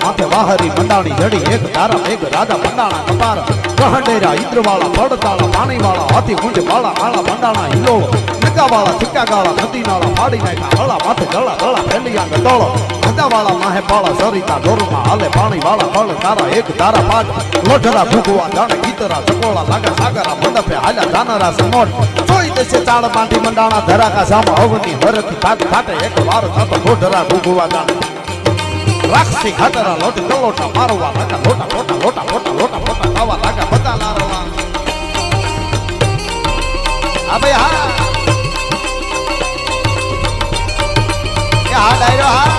માથે વાહરી મંડાણી જડી એક તારા એક રાજા મંડાણા કપાર કહંડેરા ઇન્દ્રવાળા પડતાળા પાણીવાળા હાથી ગુંજ વાળા આળા મંડાણા હિલોળ નગાવાળા સિક્કાગાળા નદીનાળા ફાડી નાખ્યા હળા માથે ગળા ગળા ફેલિયા ગદોળો હદાવાળા માહે પાળા સરિતા જોરમાં હાલે પાણીવાળા ફળ તારા એક તારા પાટ લોઢરા ભૂગવા જાણે ગીતરા ચકોળા લાગા સાગરા મંડપે હાલ્યા જાનરા સમોટ જોઈ દેશે ચાળ માંડી મંડાણા ધરાકા સામા અવની હરતી ભાગ ફાટે એક વાર થતો લોઢરા ભૂગવા જાણે રાક્ષી ખાતરા લોટ કલોટા મારવા લાગા લોટા લોટા લોટા લોટા લોટા લોટા ખાવા લાગા બધા નારવા આ ભાઈ હા ડાયરો હા